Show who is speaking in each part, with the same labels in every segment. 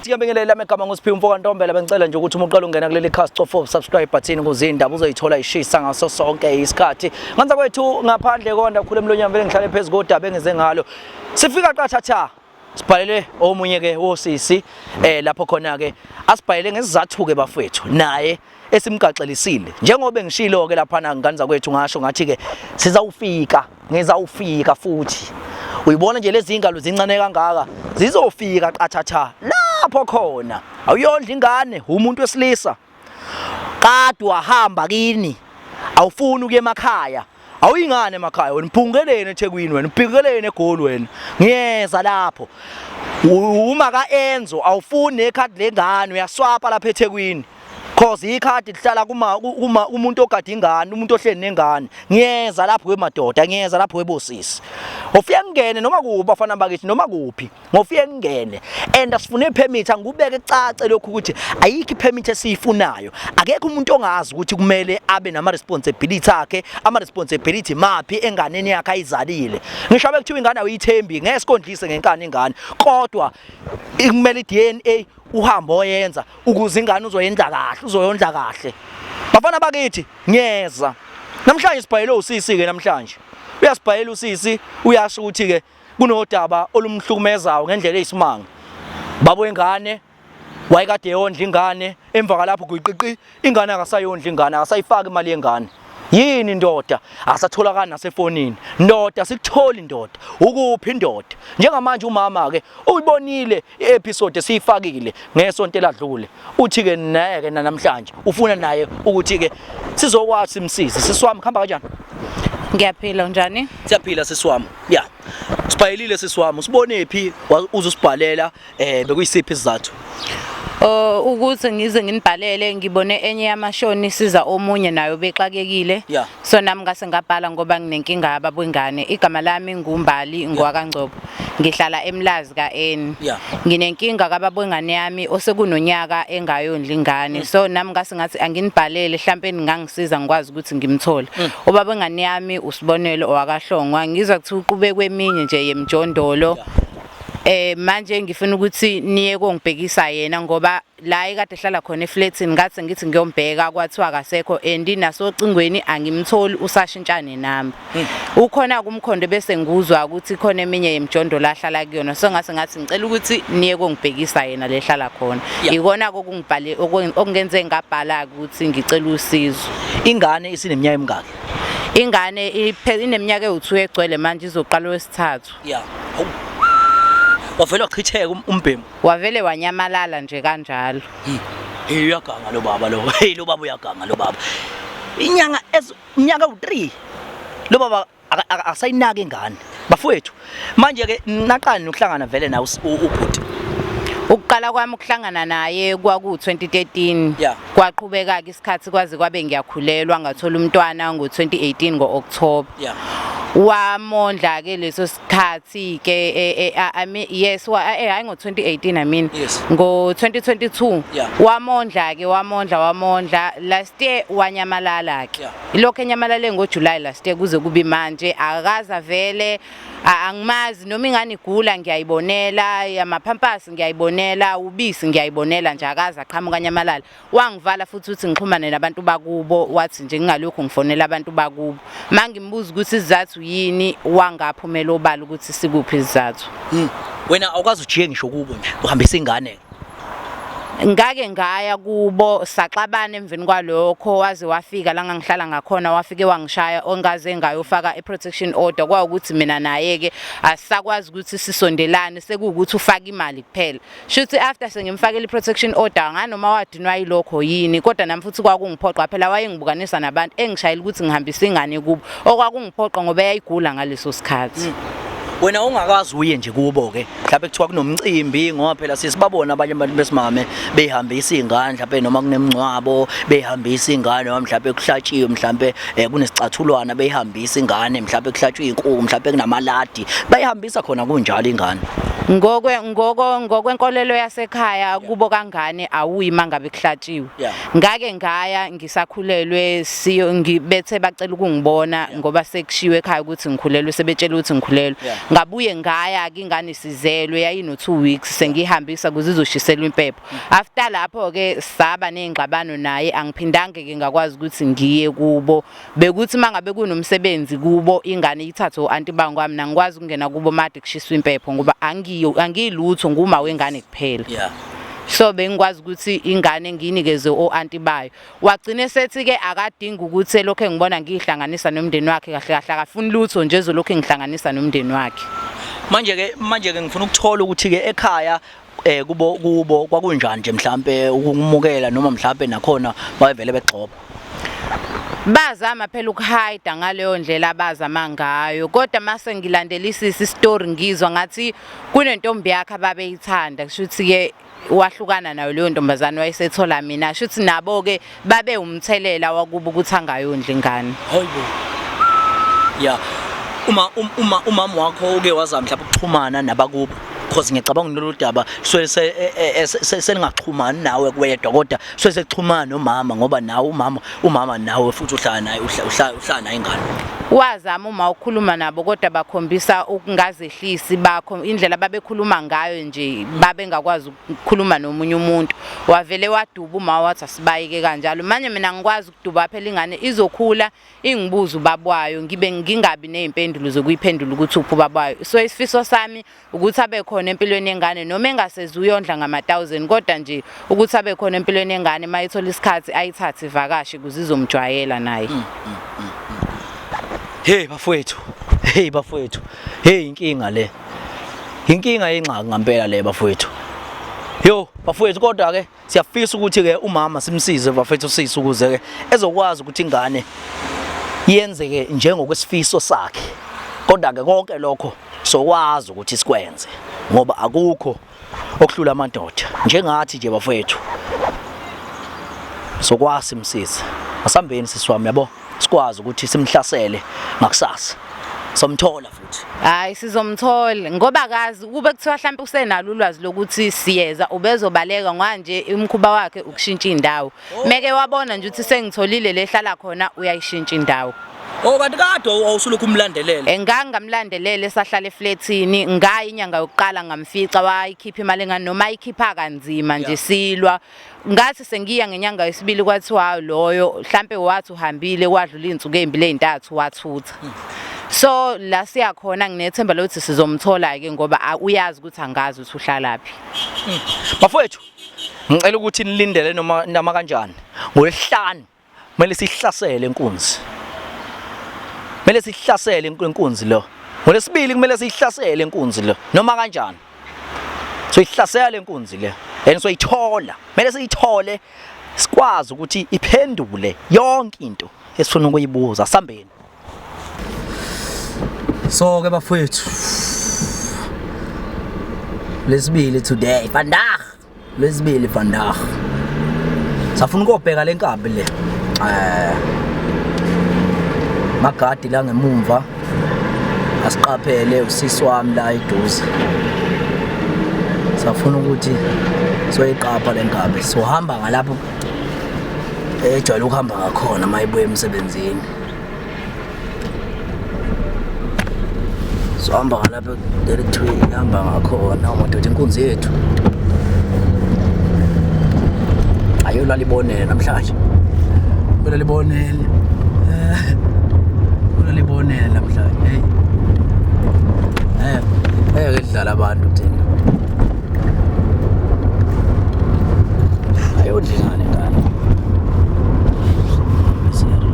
Speaker 1: Siyabingelela amagama ngosiphiwe Mfoka Ntombela bengicela nje ukuthi uqala ungena kuleli cast of subscribe button ukuze indaba uzoyithola ishisa ngaso sonke isikhathi. Nganza kwethu ngaphandle konda khule emlonyana vele ngihlale phezulu kodaba engize ngalo. Sifika qathatha sibhalele omunye ke wosisi lapho khona ke asibhalele ngesizathu ke bafethu naye esimgaxelisile njengoba ngishilo ke lapha nganza kwethu ngasho ngathi ke ngizawufika futhi uyibona nje lezi ingalo zincane kangaka zizofika qathatha lapho khona awuyondla ingane umuntu wesilisa kade wahamba kini awufuni ukuye emakhaya awuyingane emakhaya wena mphungelene eThekwini wena mphikelene eGoli wena ngiyeza lapho uma kaEnzo awufuni nekhadi lengane uyaswapa lapha eThekwini cause ikhadi lihlala kuma umuntu ogada ingane umuntu ohleli nengane ngiyeza lapho kwemadoda ngiyeza lapho kwebosisi ufike ngene noma kuba bafana bakithi noma kuphi ngofike ngene and asifune permit angubeke cace lokho ukuthi ayikho permit esiyifunayo akekho umuntu ongazi ukuthi kumele abe nama responsibility akhe ama responsibility maphi enganeni yakhe ayizalile ngisho bekuthiwa ingane awuyithembi ngesikondlise ngenkani ingane kodwa kumele iDNA uhambo oyenza ukuze ingane uzoyenza kahle uzoyondla kahle bafana bakithi ngiyeza namhlanje sibhayele usisi ke namhlanje uyasibhayela usisi uyasho ukuthi ke kunodaba olumhlukumezayo ngendlela eyisimanga babo ingane wayekade yondla ingane emva kalapho kuyiqiqi ingane akasayondla ingane akasayifaka imali yengane yini ndoda asatholakala nasefonini ndoda sikutholi ndoda ukuphi indoda njengamanje umama ke uyibonileiepisode siyifakile ngesonto eladlule uthi ke naye ke namhlanje ufuna naye ukuthi ke sizokwazi simsize sisiwami khamba kanjani
Speaker 2: Ngiyaphila njani?
Speaker 1: Siyaphila sisiwami. Yeah. Sibhayelile sisiwami. Usibone phi uzosibhalela bekuyisiphi isizathu?
Speaker 2: Ukuthi ngize nginibhalele ngibone enye yamashoni siza omunye nayo bexakekile.
Speaker 1: Yeah.
Speaker 2: So nami ngase ngabhala ngoba nginenkinga yababwengane. Igama lami nguMbali ngwakaNgcobo. Ngihlala eMlazi kaN.
Speaker 1: Yeah.
Speaker 2: Nginenkinga kababwengane yami osekunonyaka engayondla ingane. So nami ngase ngathi anginibhalele mhlambe ngangisiza ngikwazi ukuthi ngimthole. Ubabwengane yami usibonelo owakahlongwa ngizwa kuthi uqhubeke kweminye nje yemjondolo. Manje ngifuna ukuthi niye kongibhekisa yena ngoba la ekade ehlala khona eflatini ngathi ngithi ngiyombheka kwathiwa akasekho and nasocingweni angimtholi usashintshane nami ukhona kumkhondo bese nguzwa ukuthi khona eminye yemjondo la hlala kuyona so ngathi ngicela ukuthi niye kongibhekisa yena lehlala khona ikona kokungibhale okungenze ngabhala ukuthi ngicela usizo
Speaker 1: ingane isineminyaka emingaki
Speaker 2: ingane ineminyaka e2 egcwele manje izoqala wesithathu
Speaker 1: yeah wavele wachitheka umbhemu
Speaker 2: wavele wanyamalala nje kanjalo
Speaker 1: uyaganga lo baba lo lo baba uyaganga lo baba inyanga u3 lo baba akasayinaka ingane bafowethu manje ke naqani ukuhlangana vele nawe ubhuti
Speaker 2: ukuqala kwami ukuhlangana naye kwaku2013 kwaqhubeka ke isikhathi kwaze kwabe ngiyakhulelwa ngathola umntwana ngo2018 ngoOctober wamondla ke leso sikhathi ke yes hayi ngo2018 I mean ngo2022 wamondla last year wanyamalala ke lokho enyamalale ngoJuly last year kuze kube manje akaza vele angimazi noma ingane igula ngiyayibonela yamaphampasi ngiyayibonela ubisi ngiyayibonela nje akaza aqhamuka nyamalala wangivala futhi uthi ngixhumane nabantu bakubo wathi nje ngingalokho ngifonela abantu bakubo mangimbuza ukuthi isizathu yini wangaphumela obala ukuthi sikuphi isizathu
Speaker 1: wena awukazi ujiye ngisho kubo nje uhambisa ingane
Speaker 2: ngake ngaya kubo saxabana emveni kwalokho waze wafika la ngangihlala ngakhona wafike wangishaya ongaze ngayofaka iprotection order kwa ukuthi mina naye ke asisakwazi ukuthi sisondelane sekuwukuthi ufaka imali kuphela shuthi after sengimfakela iprotection order nganoma wadinwa yilokho yini kodwa nami futhi kwakungiphoqa phela wayengibukanisa nabantu engishayila ukuthi ngihambisa ingane kubo okwakungiphoqa ngoba yayigula ngaleso sikhathi
Speaker 1: wena ungakazi uye nje kubo ke mhlawumbe kuthiwa kunomcimbi ngoba phela sisibabona abanye abantu besimame behambisa ingane mhlawumbe noma kunemncwabo behambisa ingane noma mhlawumbe kuhlatshiwe mhlawumbe kunesicathulo behambisa ingane mhlawumbe kuhlatshwe inkukhu mhlawumbe kunamaladi bayihambisa khona kunjalo ingane
Speaker 2: ngokwenkolelo yasekhaya kubo kangane awuyi mangabe kuhlatshiwe. Ngake ngaya ngisakhulelwe bethe bacela ukungibona ngoba sekushiwe ekhaya ukuthi ngikhulelwe sebetshela ukuthi ngikhulelwe. Ngabuye ngaya ke ingane sizelwe yayino 2 weeks sengihambisa kuze izoshiselwa impepho. After lapho ke saba nezingxabano naye angiphindange ke ngakwazi ukuthi ngiye kubo bekuthi mangabe kunomsebenzi kubo ingane ithathe uanti bangwa mina ngikwazi ukungena kubo made kushiswa impepho ngoba angilutho nguma wengane kuphela. So bengikwazi ukuthi ingane ngiyinikeze oanti bayo. Wagcine sethi ke akadinga ukuthi lokho engibona ngihlanganisa nomndeni wakhe kahle kahle akafuni lutho nje lokho engihlanganisa nomndeni wakhe.
Speaker 1: Manje ke ngifuna ukuthola ukuthi ke ekhaya kubo kwakunjani nje mhlambe ukumukela noma mhlambe nakhona bayevele begxoba.
Speaker 2: Bazama phela ukuhide ngaleyo ndlela abazama ngayo kodwa mase ngilandelisisa istory ngizwa ngathi kunentombi yakhe ababeyithanda kushuthi ke wahlukana nayo leyo ntombazane wayesethola mina shuthi nabo ke babe umthelela wakuba ukuthi angayondla ingane.
Speaker 1: Hayibo. Yeah. Umama wakho uke wazama mhlawumbe ukuxhumana nabakubo because ngiyacabanga lolu daba selingaxhumani nawe kwedwa kodwa sesexhumana nomama ngoba nawe umama nawe futhi uhlala naye uhlala naye ingane.
Speaker 2: Wazama uma ukhuluma nabo kodwa bakhombisa ukungazehlisi bakho indlela babekhuluma ngayo nje babengakwazi ukukhuluma nomunye umuntu. Wavele waduba uma wathi asibayike kanjalo manje mina ngikwazi ukuduba phela ingane izokhula ingibuza ubabwayo ngingabi nezimpendulo zokuyiphendula ukuthi uphi ubabwayo. So isifiso sami ukuthi abe khona empilweni yengane noma engasezi uyondla ngama1000 kodwa nje ukuthi abe khona empilweni yengane mayithola isikhathi ayithathe ivakashi kuze izomjwayela naye.
Speaker 1: Hey bafowethu. Hey inkinga le. Inkinga yenxaka ngempela le bafowethu. Yo bafowethu kodwa ke siyafisa ukuthi ke umama simsize bafowethu sisi ukuze ke ezokwazi ukuthi ingane yenzeke njengokwesifiso sakhe. Kodwa ke konke lokho sokwazi ukuthi sikwenze ngoba akukho okuhlula amadoda njengathi nje bafowethu. Sokwazi simsize. Asambeni sisiwami yabo. Sikwazi ukuthi simhlasele ngakusasa. Somthola futhi.
Speaker 2: Hayi sizomthola ngoba akazi kube kuthiwa mhlawumbe usenalo ulwazi lokuthi siyeza ubezobaleka manje umkhuba wakhe ukushintsha indawo. Meke wabona nje ukuthi sengitholile lehlala khona uyayishintsha indawo.
Speaker 1: Kanti kade awusulukhu umlandelela.
Speaker 2: Ngangamlandelele sahlala eflatini ngayi inyanga yokuqala ngamfica wayikhipha imali engani noma ayikhipha kanzima nje silwa. Ngathi sengiya ngenyanga yesibili kwathiwa loyo mhlambe wathi uhambile wadlula izinsuku ezimbili ezintathu wathutha. So la siya khona nginethemba lokuthi sizomthola ke ngoba uyazi ukuthi angazi ukuthi uhlalaphi.
Speaker 1: Bafowethu ngicela ukuthi nilindele noma kanjani. Ngolesihlanu kumele sihlasele inkunzi. Kumele sihlasele inkunzi lo. Ngolesibili kumele sihlasele inkunzi lo noma kanjani. So ihlasela inkunzi le. And so ithola. Kumele siyithole sikwazi ukuthi iphendule yonke into esifuna ukuyibuza asambeni. So ke bafowethu. Lesibili today vandag. Lesibili vandag. Safuna ukubheka lenkabi le. Magadi la ngemumva asiqaphele usisi wami la eduze. Safuna ukuthi soyiqapha lenkabi sohamba ngalapho ejwayele ukuhamba ngakhona mayibuye emsebenzini. Sohamba ngalapho delithwe ihamba ngakhona umadoda inkunzi yethu. Ayola libonele namhlanje. Bona libonele. Libonele namhlanje. Hey ngidlala abantu thina. Ayondlingane ngane. Ngizigana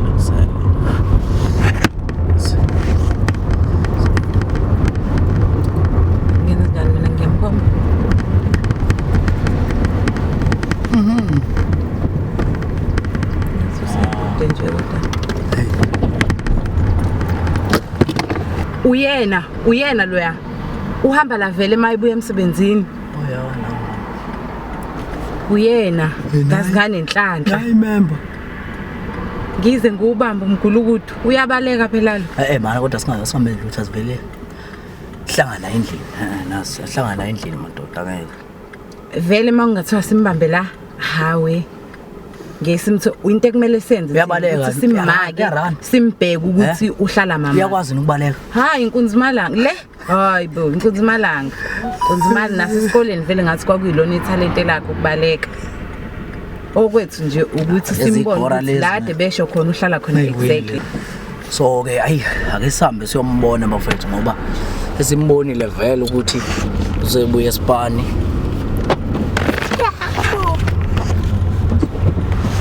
Speaker 1: mina ngiyamphoma.
Speaker 2: Uyena loya uhamba la vele mayibuye emsebenzini. Uyena ngazingane enhlanhla.
Speaker 1: Hayi member.
Speaker 2: Ngize ngubamba umgulukudu uyabaleka phela lo.
Speaker 1: Mana kodwa singabe lutho asivele. sihlangana endlini nasi sihlangana endlini madoda ngeke
Speaker 3: vele mangingathiwa simbambe la hawe ngesimtho into ekumele senze
Speaker 1: Uyabaleka,
Speaker 3: simake
Speaker 1: uyarana.
Speaker 3: simbheke ukuthi uhlala mama
Speaker 1: uyakwazi ukubaleka
Speaker 3: hayi inkunzimalanga le hayi bo inkunzimalanga naso esikoleni vele ngathi kwakuyilona ithalente lakho ukubaleka okwethu nje ukuthi simbone ukuthi lade besho khona uhlala khona exactly
Speaker 1: so ke ayi ake sihambe siyombona bafethu ngoba esimbonile vele ukuthi uzebuya eSpani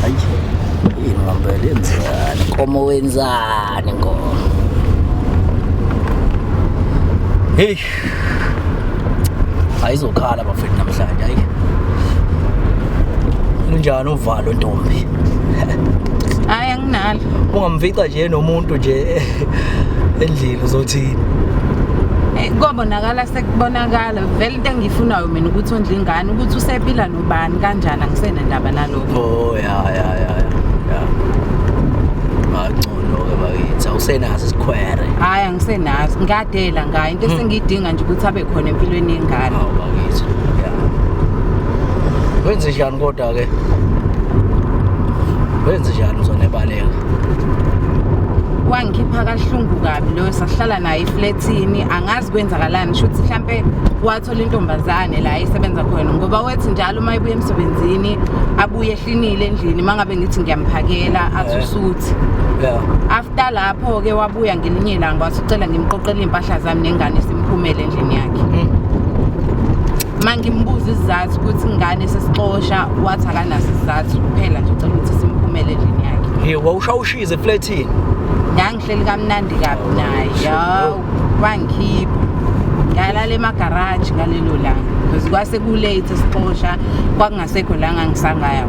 Speaker 1: ayi yini ngambele yenzani komo wenzani ngoba hey ayizokhala bafethu namhlanje ayi kunjani uvalo ntombi
Speaker 3: hayi anginalo
Speaker 1: ungamvica nje nomuntu nje endlini uzothini
Speaker 3: Kwabonakala sekubonakala vele into engiyifunayo mina ukuthi ondla ingane ukuthi usephila nobani kanjani angisena ndaba nalokho
Speaker 1: oh ya ngcono ke bakithi awusenazi isikhwere
Speaker 3: hayi angisenazi ngadela ngayo into esengidinga nje ukuthi abe khona empilweni yengane
Speaker 1: bakithi ya wenze njani kodwa ke wenze njani uzonebaleka
Speaker 3: wangikhipha kahlungu kabi lo sahlala naye eflatini angazi kwenzakalani shothi mhlambe wathola intombazane la isebenza khona ngoba wethi njalo uma ibuye emsebenzini abuye ehlinile endlini mangabe ngithi ngiyamphakela athusuthi
Speaker 1: yeah
Speaker 3: after lapho ke wabuya ngelinye ilanga wathi ucela ngimqoqele impahla zami nengane simphumele endlini yakhe mangimbuza isizathu ukuthi ingane sesixosha wathi akanaso isizathu kuphela nje ucela ukuthi simphumele endlini yakhe
Speaker 1: hey wawushawushize eflatini
Speaker 3: ngihleli kamnandi kabi naye yaw wangikhipha ngalala emagarage ngalelo langa because kwase kulate sixosha kwakungasekho la ngisangaya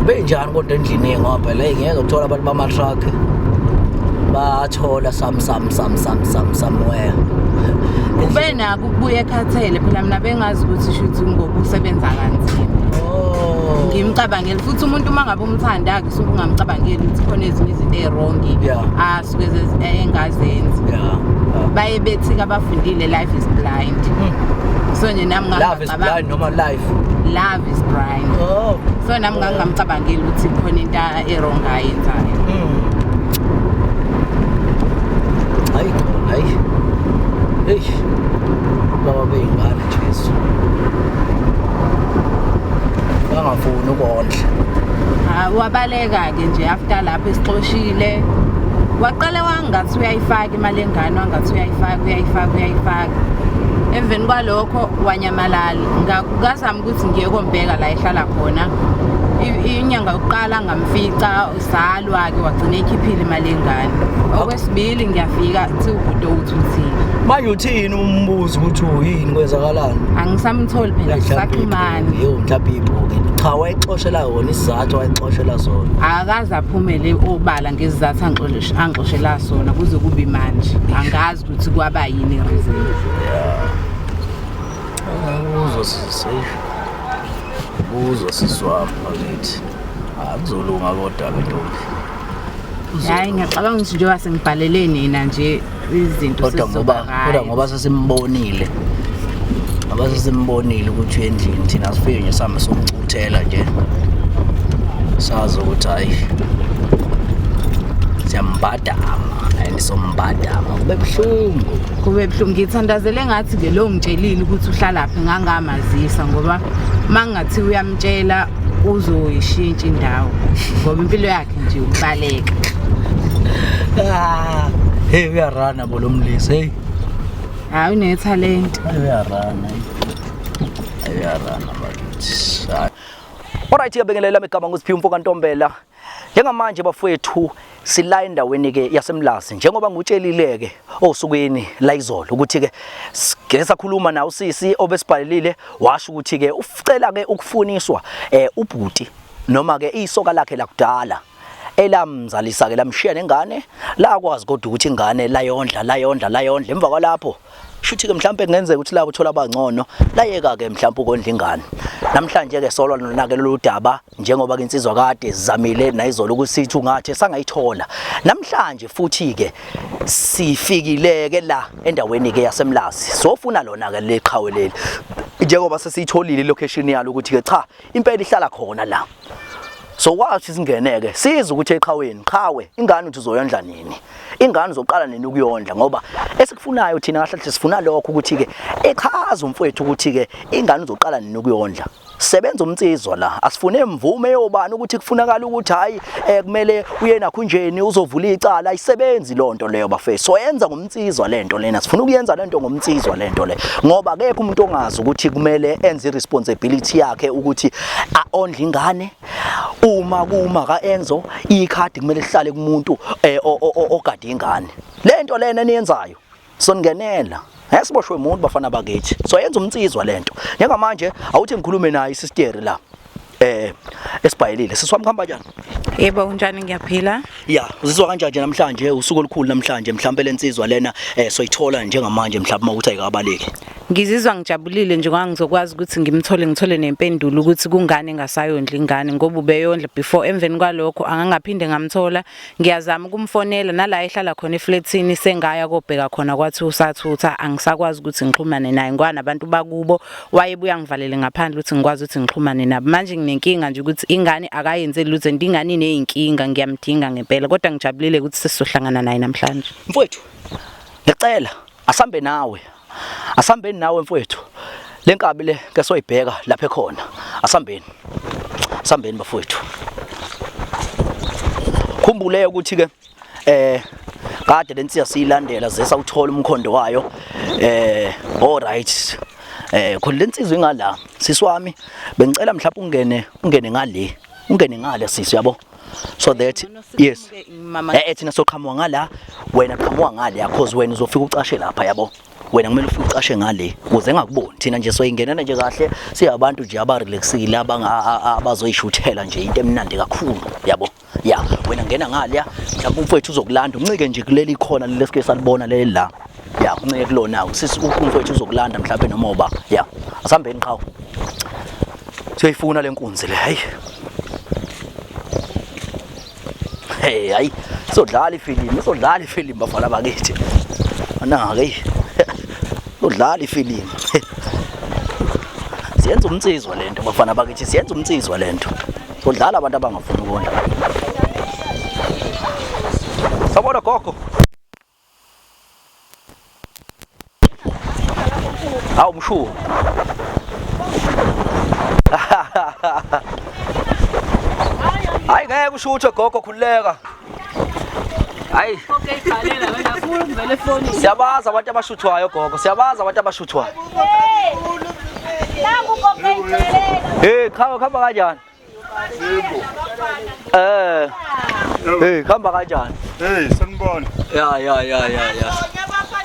Speaker 1: benjani kodwa endlini ngoba la ngeke uthola abantu bama truck bathola somewhere
Speaker 3: ubena ukubuya ekhathele phela mina bengazi ukuthi shuthi ngoba usebenza kanzima ngimcabangela futhi umuntu mangabe umthanda akhe suku ungamcabangeli ukuthi khona ezinye izinto ezwrong asuke engazenzi baye bethi abafundile life is blind so nje nami
Speaker 1: love is blind noma life
Speaker 3: love is blind so nami ngamcabangeli ukuthi khona into ezwrong ayenzayo
Speaker 1: hayi hey baba bengane Jesu bangafuni ukondla
Speaker 3: wabaleka ke nje after lapho esixoshile waqala wangathi uyayifaka imali engane wangathi uyayifaka emveni kwalokho wanyamalala ngakuzama ukuthi ngiye kombheka la ehlala khona inyanga yokuqala ngamfica usalwa ke wagcina ekhiphile imali engane okwesibili ngiyafika kuthi ubudo uthuthile
Speaker 1: manje uthini umbuzo ukuthi uyini kwenzakalani
Speaker 3: angisamtholi phela sakhumani
Speaker 1: yo mhlawumbe ibhoke cha wayixoshela wona isizathu wayixoshela sona
Speaker 3: akaze aphumele obala ngezizathu angixoshela sona kuze kube manje angazi ukuthi kwaba yini reason
Speaker 1: buzo siswami bakithi akuzolunga kodwa ke ntombi
Speaker 3: hayi ngiyacabanga ukuthi nje wasengibhalele nina nje izinto
Speaker 1: kodwa ngoba sesimbonile ukuthi endlini thina sifike nje sami somcuthela nje sazi ukuthi hayi siyambadama sombadama
Speaker 3: kube buhlungu ngithandazele ngathi ke lo ngitshelile ukuthi uhlala phi ngangamazisa ngoba mangathi uyamtshela uzoyishintsha indawo ngoba impilo yakhe nje ukubaleka
Speaker 1: hey uyarana bolomlisi hey
Speaker 3: hayi unetalent
Speaker 1: uyarana bakithi alright yabengelela igama ngusiphiwe Mfoka Ntombela njengamanje bafowethu sila endaweni ke yasemlazi njengoba ngutshelile ke osukwini la izolo ukuthi ke ngeke sakhuluma na usisi obesibhalile washo ukuthi ke ucela ke ukufuniswa ubhuti noma ke isoka lakhe lakudala elamzalisa ke lamshiya nengane la kwazi kodwa ukuthi ingane layondla emva kwalapho shuthi ke mhlawumbe kungenzeka ukuthi labo thola abangcono layeka ke mhlawumbe ukondla ingane namhlanje ke solwa nonake lolu daba njengoba ke insizwa kade sizamile nayizolo ukuthi ungathi sangayithola namhlanje futhi ke sifikile ke la endaweni ke yaseMlazi sofuna lona ke leqhawe leli njengoba sesiyitholile location yalo ukuthi ke cha impela ihlala khona la so wathi singeneke siza ukuthi eqhaweni qhawe ingane uthi uzoyondla nini ingane uzoqala nini ukuyondla ngoba esikufunayo thina ngahlahle sifuna lokho ukuthi ke echaza umfowethu ukuthi ke ingane uzoqala nini ukuyondla sebenza umtsizwa la asifune imvume yobani ukuthi kufunakala ukuthi hayi kumele uye nakhunjeni uzovula icala ayisebenzi lonto leyo bafethu so yenza ngomtsizwa lento lena sifuna ukuyenza lento ngomtsizwa lento le ngoba akekho umuntu ongazi ukuthi kumele enze responsibility yakhe ukuthi ondla ingane uma kuma ka Enzo ikhadi kumele lihlale kumuntu ogada ingane lento lena niyenzayo songenela Yasiboshwe umuntu bafana bakithi so yenza umtsizwa lento njengamanje awuthi ngikhulume naye isisteri la esibhayelile siswami khamba kanjani
Speaker 2: Yebo unjani ngiyaphila
Speaker 1: ya uzizwa kanjani namhlanje usuku olukhulu namhlanje mhlawumbe lensizwa lena soyithola njengamanje mhlawumbe mawuthi ayikabaleki
Speaker 2: Ngizizwa ngijabulile nje ngoba ngizokwazi ukuthi ngimthole nempendulo ukuthi kungane engasayondla ingane ngoba ubeyondla before emveni kwalokho angangaphinde ngamthola ngiyazama ukumfonela nala ehlala khona eflatini sengaya kobheka khona kwathi usathutha angisakwazi ukuthi ngixhumane naye ngoba nabantu bakubo wayebuya ngivalele ngaphandle ukuthi ngikwazi ukuthi ngixhumane nabo manje nginenkinga nje ukuthi ingane akayenzeli lutho ndingani nezinkinga ngiyamdinga ngempela kodwa ngijabulile ukuthi sesizohlangana naye namhlanje
Speaker 1: mfowethu ngicela asambeni nawe mfowethu lenkabi le ke soyibheka lapha ekhona asambeni bafowethu khumbule ukuthi ke kade lensiya siyilandela zesa uthola umkhondo wayo all right khona lensizwe ingala siswami bengicela mhlawumbe ungene ngale sisi yabo so that yes thina soqhamuka ngala wena qhamuka ngale because wena uzofika ucashe lapha yabo wena kumele ufike ucashe ngale ukuze ngakuboni thina nje soyingenana nje kahle siyabantu nje abarelaxile abazoyishuthela nje into emnandi kakhulu yabo ya wena ngena ngale mhlawumbe umfowethu uzokulanda uncike nje kuleli khona lesike salibona leli la ya uncike kulona usisi umfowethu uzokulanda mhlawumbe noma oba ya asambeni qhawe siyifuna lenkunzi le hayi sodlala ifilimu bafana bakithi anake udlala ifilimu siyenza umtsizwa lento bafana bakithi siyenza umtsizwa lento sodlala abantu abangafuni ukondla sabona gogo awu mshuwo hayi ngeke ushuthe gogo khuleka hayi siyabaza abantu abashuthwayo gogo khamba kanjani khamba kanjani
Speaker 4: sanibona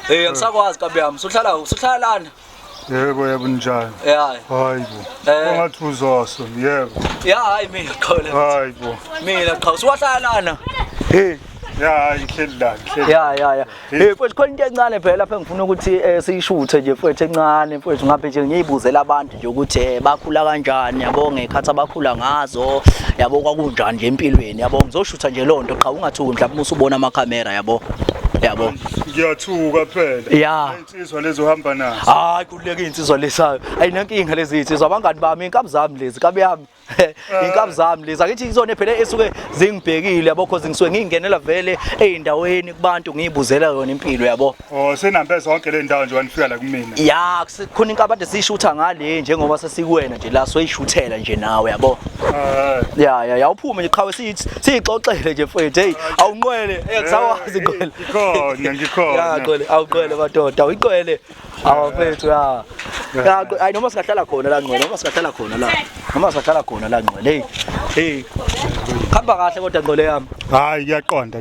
Speaker 1: ya ngisakwazi kabi yami usuhlala lana
Speaker 4: yebo njani hayibo ungathi uzoso yebo
Speaker 1: hayi mina qhole
Speaker 4: hayibo
Speaker 1: mina qhawe siwahlala lana
Speaker 4: ya ngihleli la
Speaker 1: mfowethu khona into encane phela lapha engifuna ukuthi siyishuthe nje mfowethu encane mfowethu ngapha nje ngiyibuzela abantu nje ukuthi bakhula kanjani yabo ngekhathi abakhula ngazo yabo kwakunjani nje empilweni yabo ngizoshutha nje lonto qha ungathuki mhlawumbe usubona amakhamera yabo
Speaker 4: ngiyathuka phela insizwa lezo hamba nazo
Speaker 1: hayi kuleke insizwa lesayo ayinankinga lezi insizwa abangani bami inkabi zami lezi kabi yami inkabi zami lezi akithi izona phela esuke zingibhekile yabo because ngisuke ngingenela vele eindaweni kubantu ngiyibuzela yona impilo yabo
Speaker 4: senambe zonke le ndawo nje wanifika la kumina
Speaker 1: khona inkabi ade siyishutha ngale njengoba sesikuwena nje la soyishuthela nje nawe yabo uphume nje qhawe siyixoxele nje mfowethu hey awunqwele akusawazi qwele
Speaker 4: ngikhona
Speaker 1: qwele awuqwele madoda uyiqwele awafethu hayi noma singahlala khona la ngqwele noma singahlala khona la ngqwele hey khamba kahle kodwa ngqole yami
Speaker 4: hayi ngiyaqonda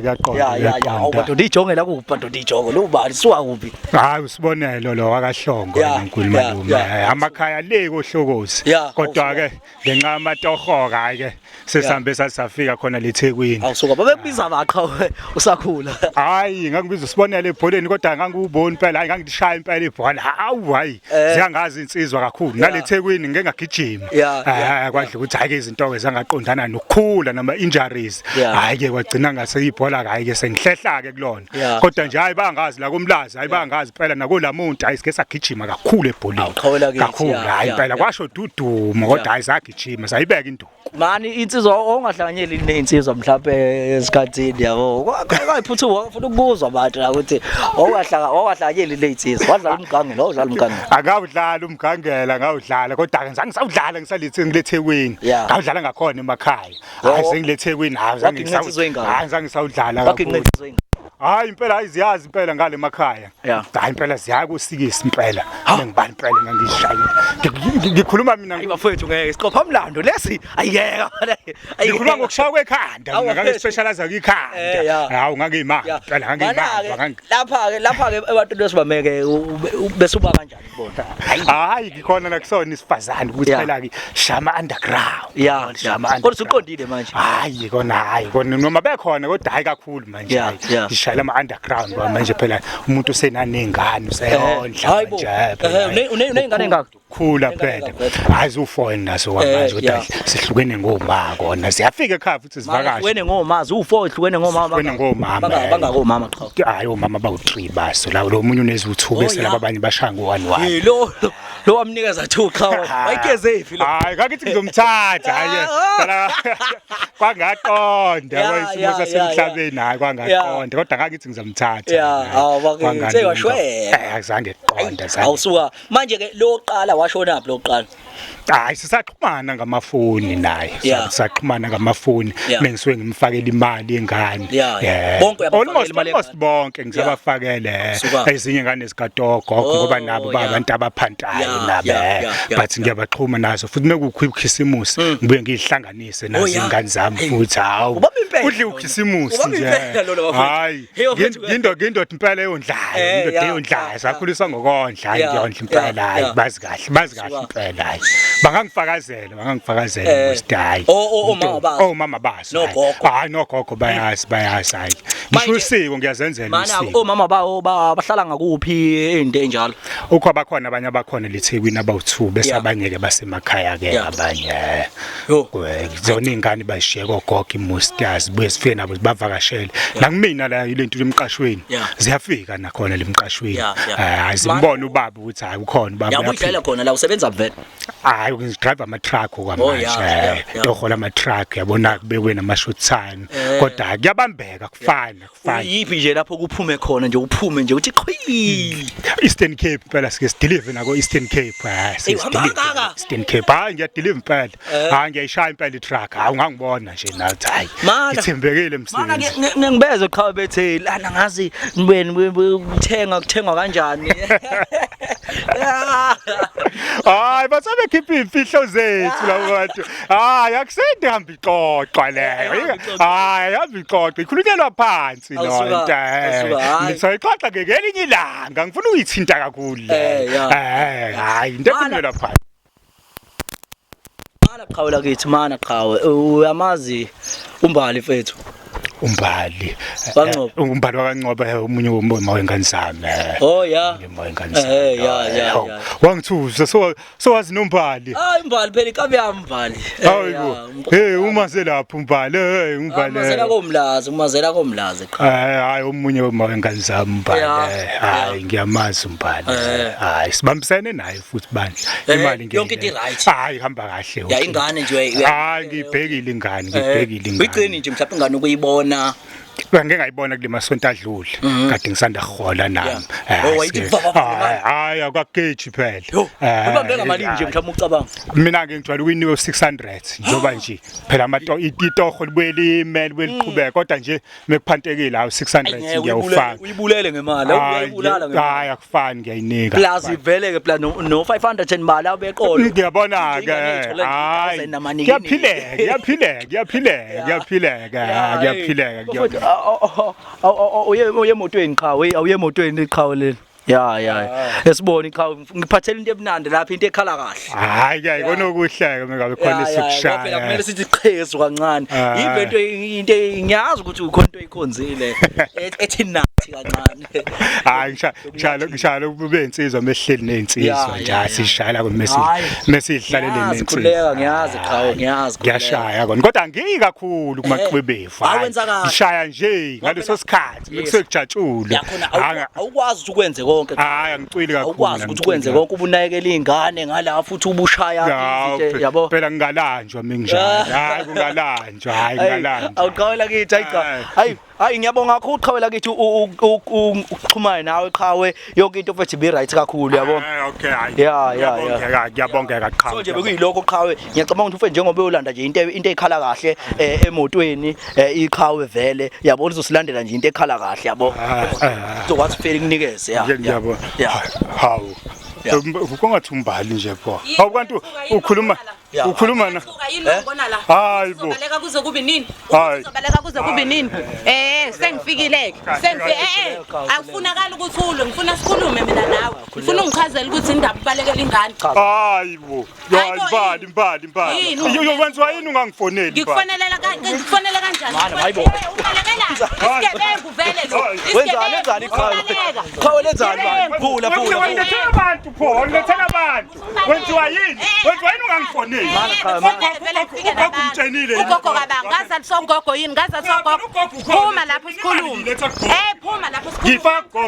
Speaker 1: madoda ijonge la kuphi madoda ijonge lo ubani suka kuphi
Speaker 4: hayi usibonelo lo akahlongo enkulumo amakhaya le kohlokozi kodwa ke ngenxa yamatohoka hayi ke sesambe sasafika khona leThekwini
Speaker 1: awusuka babekubiza baqha usakhula
Speaker 4: hayi ngangibiza usibonelo ebholeni kodwa nganguboni phela hayi ngangishaya impela ibhola hawu hayi ziyangazi insizwa kakhulu naleThekwini ngeke ngagijima kwadla ukuthi hayi ke izinto ezangaqondana nokukhula nama injuries hayi ke kwagcina ngase ibhola hayi ke sengihlehla ke kulona kodwa nje hayi bangazi la komlazi hayi bangazi phela nakolamuntu hayi sike sagijima kakhulu ebholeni kakhulu hayi phela kwasho dudumo kodwa hayi sagijima sayibeka induku
Speaker 1: mani insizwa ongahlanganyeli nezinsizwa mhlawumbe esikhathini yabo kwayiphuthuka ufuna ukubuzwa abantu la ukuthi owahlanganyeli nezinsizwa wadlala umgange lo udlala umgange
Speaker 4: akawudlala umgangela ngawudlala kodwa ngizange ngisawudlala ngisalithi ngileThekwini ngawudlala ngakhona emakhaya hayi sengileThekwini hayi ngizange ngisawudlala kakhulu hayi impela ayiziyazi impela ngale emakhaya hayi impela ziyakusikisa impela ngibani impela ngangishaya ngikhuluma mina
Speaker 1: bafethu ngeke siqopha umlando lesi ayiyeka
Speaker 4: ngikhuluma ngokushaya kwekhanda ngake specialize kwikhanda hawu ngangiyimanga impela ngangiyimanga
Speaker 1: lapha ke abantu besibameke bese uba kanjani bona
Speaker 4: hayi ngikhona la kusona isifazane ukuthi phela ke shama underground
Speaker 1: shama kodwa usuqondile manje
Speaker 4: hayi kona noma bekhona kodwa hayi kakhulu manje ngishayela ama underground manje phela umuntu usenanengane useyondla nje
Speaker 1: unengane ngakho
Speaker 4: khula phela ayizu4 naso manje kodwa sihlukene ngoma kona siyafika ekhaya futhi sivakashi
Speaker 1: hlukene ngomazi u4 hlukene ngomama bangakomama
Speaker 4: cha hayi omama bawu3 baso la lo munye unezu2 bese laba abanye bashaya ngo11
Speaker 1: lo wamnikeza 2 qhawe wayigeze ifi lo
Speaker 4: hayi ngakithi ngizomthatha hayi kwangaqonda kwayisimo sasemhlabeni hayi kwangaqonda kodwa ngakithi ngizomthatha
Speaker 1: bakhe washwela
Speaker 4: azange qonda
Speaker 1: awusuka manje ke lo qala washona phi lo qala
Speaker 4: hayi sisaxhumana ngamafoni naye sisaxhumana ngamafoni mengisuke ngimfakela imali engane
Speaker 1: bonke
Speaker 4: almost bonke ngisabafakele ezinye ingane zikatogo ngoba nabo babantu abaphantayo nabe but ngiyabaxhuma nazo futhi mekukhisimusi ngibuye ngihlanganise nazo ingane zami futhi hawu udli ukhisimusi nje hayi ngindoda impela eyondlayo indoda eyondlayo sakhuliswa ngokondla hayi ngiyondla impela hayi bazi kahle impela hayi bangangifakazela ngosidayi mama baso hayi nogogo bayazi hayi ngisho usiko ngiyazenzela usiko
Speaker 1: mana omama bawo bahlala ngakuphi into enjalo
Speaker 4: ukho abakhona abanye abakhona leThekwini abawu2 bese abanye ke basemakhaya ke abanye zona ingane bayishiye kogogo iMusters besifike nabo bavakashele la kumina la ilento lemqashweni ziyafika nakhona lemqashweni azimbona ubaba ukuthi hayi ukhona ubaba
Speaker 1: uyadlala khona la usebenza vele
Speaker 4: hayi ngidrive ama truck kwamanje dohola ama truck yabona kubekwe nama short time kodwa kuyabambeka kufana
Speaker 1: yipi nje lapho kuphume khona nje uphume nje uthi qhwi
Speaker 4: Eastern Cape phela sike deliver nako Eastern Cape Eastern Cape hayi ngiyadeliver phela hayi ngiyayishaya impela i-truck hayi ungangibona nje nathi hayi ngithembekile msebenzi
Speaker 1: mana ngibeze qhawe bethe lana ngazi kuthengwa kanjani
Speaker 4: hayi basabe khipha imfihlo zethu labo bantu hayi akusende hamba ixoxwa leyo hayi hamba ixoxwa ikhulunyelwa phansi lonto ngizayixoxa ngelinye ilanga ngifuna uyithinta kakhulu hayi into ekhulunyelwa phansi
Speaker 1: mana qhawe lakithi mana qhawe uyamazi umbali mfethu
Speaker 4: umbali
Speaker 1: umbali
Speaker 4: wakancoba umunye womama wengane zami wengane zami wangithuza so wazi nombali
Speaker 1: hayi umbali phela ikabe yami umbali
Speaker 4: hey uma selapha umbali hey umbali
Speaker 1: umazela komlazi
Speaker 4: hayi omunye womama wengane zami umbali hayi ngiyamazi umbali hayi sibambisene naye futhi bani imali
Speaker 1: yonke into right
Speaker 4: hayi hamba kahle
Speaker 1: ya ingane nje
Speaker 4: hayi ngibhekile ingane
Speaker 1: uyiqini nje mhlawumbe ingane ukuyibona
Speaker 4: ngeke ngayibona kule masonto adlule kade ngisanda hola nami hayi akageji phela
Speaker 1: ubambe ngamali nje mhlawumbe ucabanga
Speaker 4: mina ke ngijwayele ukuyiniwe 600 njoba nje phela itoho libuyele imali beliqhubeka kodwa nje mekuphantekile hawo 600 ngiyawufaka
Speaker 1: uyibulele ngemali uyibulala ngemali
Speaker 4: hayi akufani ngiyayinika
Speaker 1: plus ivele ke phela no 500 imali abeqolo
Speaker 4: ngiyabona ke hayi ngiyaphileka
Speaker 1: uyemotweni qhawe awuyemotweni iqhawe leli esibona iqhawe ngiphathela into ebunandi lapha into ekhala kahle
Speaker 4: hayi ke ikona okuhleke mengabe khona isikushaya
Speaker 1: phela kumele sithi qhezu kancane into ngiyazi ukuthi ukhona into eyikhonzile ethi nathi ngathi kancane.
Speaker 4: Hayi ngishalo kube insizwa mehleli nezinsizwa nje sishayela mesihlalele nezinsizwa.
Speaker 1: Ngiyazi qhawe ngiyazi.
Speaker 4: Ngiyashaya kona kodwa angiki kakhulu kumaxwebefa. Ngishaya nje ngaleso sikhathi mekusejatshule.
Speaker 1: Awukwazi ukuthi ukwenze konke.
Speaker 4: Hayi angicwili kakhulu.
Speaker 1: Awukwazi ukuthi ukwenze konke ubunakekela izingane ngala futhi ubushaya yabo.
Speaker 4: Phela ngingalanjwa minginjalo. Hayi kungalanjwa, hayi ngingalanjwa.
Speaker 1: Awuqhawela kithi hayi ngiyabonga kakhulu uqhawela kithi uxhumane nawe qhawe yonke into futhi be right kakhulu yabo.
Speaker 4: Okay hayi.
Speaker 1: So
Speaker 4: Ngiyabongeka qhawe.
Speaker 1: nje bekuyiloko qhawe ngiyacabanga ukuthi ufike njengoba uyolanda nje into ekhala kahle emotweni iqhawe vele yabo uzosilandela nje into ekhala kahle yabo. Uzokwazi ufike kunikeze
Speaker 4: Ngiyabona. Hawu. Ukungathi umbali nje pho. Hawu kanti ukhuluma na. Hayi bo.
Speaker 3: Uzobaleka kuze kube nini?
Speaker 4: Hayi.
Speaker 3: Uzobaleka kuze kube nini? Sengifikileke. Akufunakala ukuthi ulwe, ngifuna sikhulume mina nawe. Ngifuna ungichazele ukuthi indaba ibalekela ingane.
Speaker 4: Hayi bo. Imbali. Wenziwa yini ungangifoneli?
Speaker 3: Ngikufonelela kanjani?
Speaker 1: Hayi bo.
Speaker 3: Isigebengu vele lo.
Speaker 1: Wenzani qhawe? Qhawe lenzani manje? Phula.
Speaker 4: Ngilethela abantu pho, ngilethela abantu. Wenziwa yini ungangifoneli?
Speaker 3: Ugogo kabanga ngazathi songogo yini ngazathi songogo phuma lapho sikhulume phuma lapho sikhulume
Speaker 4: ngifaka